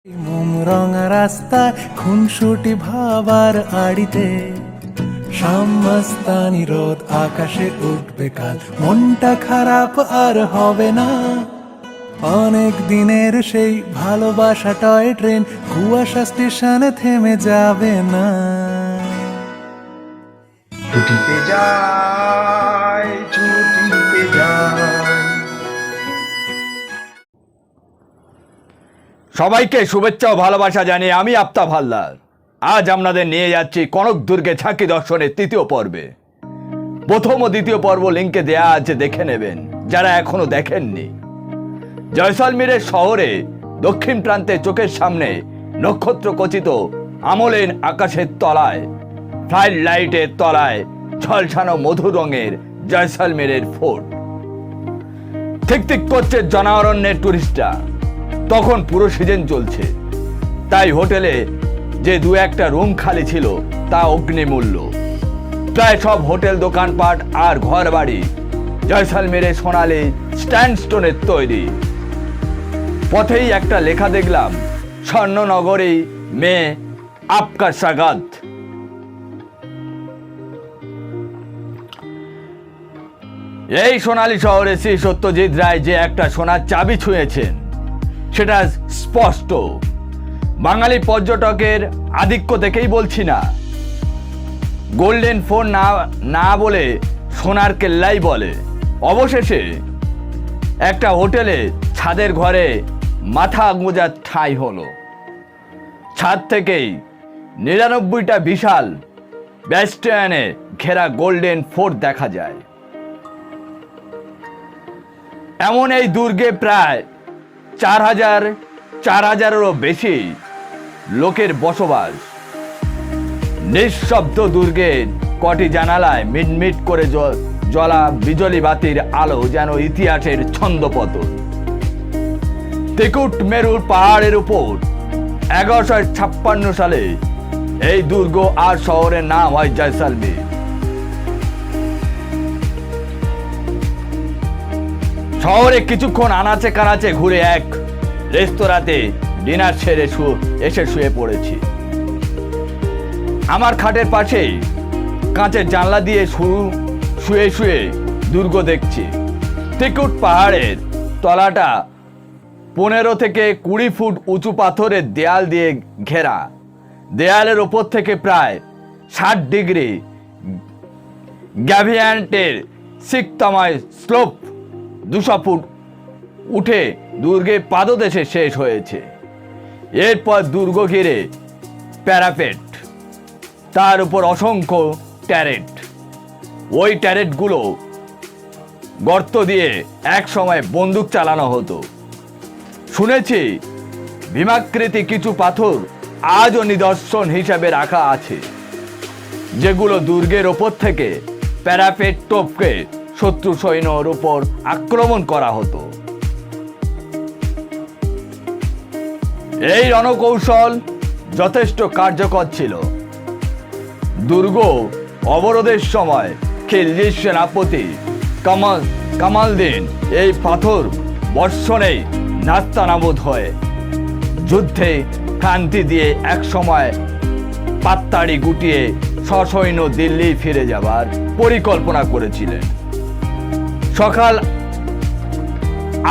মোম রঙা রাস্তায় খুনসুটি ভাবার আড়িতে সাম্মাস্তানি রোদ আকাশে উঠবে কাল, মনটা খারাপ আর হবে না। অনেক দিনের সেই ভালোবাসা টয় ট্রেন কুয়াশা স্টেশনে থেমে যাবে না। ছুটিতে যায়, ছুটিতে যায়। সবাইকে শুভেচ্ছা ও ভালোবাসা জানিয়ে আমি আফতাব হালদার। আজ আপনাদের নিয়ে যাচ্ছি কনক দুর্গে ঝাঁকি দর্শনের তৃতীয় পর্বে। প্রথম ও দ্বিতীয় পর্ব লিঙ্কে দেয়া আছে, দেখে নেবেন যারা এখনো দেখেননি। জয়সলমীরের শহরে দক্ষিণ প্রান্তে চোখের সামনে নক্ষত্র খচিত আমলেন আকাশের তলায়, ফ্লাইট লাইটের তলায় ঝলসানো মধুর রঙের জয়সলমীরের ফোর্ট। ঠিক ঠিক করছে জনারণ্যের টুরিস্টরা। তখন পুরো সিজন চলছে, তাই হোটেলে যে দু একটা রুম খালি ছিল তা অগ্নিমূল্য। প্রায় সব হোটেল, দোকানপাট আর ঘর বাড়ি জয়সলমীরে সোনালি স্ট্যান্ডস্টোনের তৈরি। পথেই একটা লেখা দেখলাম, স্বর্ণনগরী মে আপকা স্বাগত। এই সোনালী শহরে শ্রী সত্যজিৎ রায় যে একটা সোনার চাবি ছুঁয়েছেন সেটা স্পষ্ট। বাঙালি পর্যটকের আধিক্য দেখেই বলছি না, গোল্ডেন ফোর না বলে সোনার কেল্লাই বলে। অবশেষে একটা হোটেলে ছাদের ঘরে মাথা গোঁজার ঠাঁই হলো। ছাদ থেকেই 99টা বিশাল ব্যাস্টিয়নে ঘেরা গোল্ডেন ফোর্ট দেখা যায়। এমন এই দুর্গে প্রায় 4,000-4,000-এরও বেশি লোকের বসবাস। নিঃশব্দ দুর্গের কটি জানালায় মিটমিট করে জ্বলা বিজলি বাতির আলো যেন ইতিহাসের ছন্দপতন। ত্রিকুট মেরুর পাহাড়ের উপর 1156 সালে এই দুর্গ আর শহরের নাম হয় জয়সলমীর। শহরে কিছুক্ষণ আনাচে কানাচে ঘুরে এক রেস্তোরাঁতে ডিনার সেরে এসে শুয়ে পড়েছি। আমার খাটের পাশেই কাঁচের জানলা দিয়ে শুয়ে শুয়ে দুর্গ দেখছি। ত্রিকুট পাহাড়ের তলাটা 15 থেকে 20 ফুট উঁচু পাথরের দেয়াল দিয়ে ঘেরা। দেয়ালের ওপর থেকে প্রায় 60 ডিগ্রি গ্যাভিয়ান্টের শিখতমায় স্লোপ 200 ফুট উঠে দুর্গে পাদদেশে শেষ হয়েছে। এরপর দুর্গ ঘিরে প্যারাপেট, তার উপর অসংখ্য ট্যারেট। ওই ট্যারেটগুলো গর্ত দিয়ে এক সময় বন্দুক চালানো হতো। শুনেছি ভীমাকৃতি কিছু পাথর আজও নিদর্শন হিসাবে রাখা আছে, যেগুলো দুর্গের ওপর থেকে প্যারাপেট টপকে শত্রু সৈন্যর উপর আক্রমণ করা হতো। এই রণকৌশল যথেষ্ট কার্যকর ছিল। দুর্গ অবরোধের সময় খিলজির সেনাপতি কামালউদ্দিন এই পাথর বর্ষণে নাস্তানাবুদ হয়ে যুদ্ধে ক্রান্তি দিয়ে এক সময় পাত্তাড়ি গুটিয়ে সসৈন্য দিল্লি ফিরে যাবার পরিকল্পনা করেছিলেন। সকাল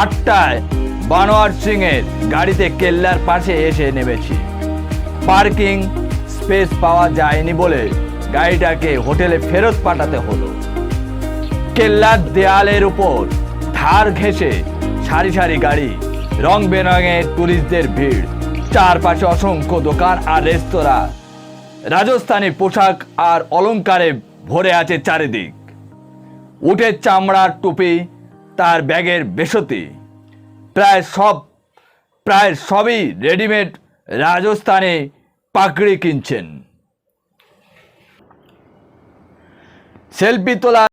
8টায় বানোয়ার সিং এর গাড়িতে কেল্লার পাশে এসে নেমেছি। পার্কিং স্পেস পাওয়া যায়নি বলে গাড়িটাকে হোটেলে ফেরত পাঠাতে হলো। কেল্লার দেয়ালের উপর ধার ঘেঁষে সারি সারি গাড়ি, রং বেরঙের টুরিস্টদের ভিড়, চারপাশে অসংখ্য দোকান আর রেস্তোরাঁ। রাজস্থানী পোশাক আর অলংকারে ভরে আছে চারিদিক। উটের চামড়ার টুপি, তার ব্যাগের বেসতি, প্রায় সবই রেডিমেড রাজস্থানী পাগড়ি কিনছেন। সেলফি তোলা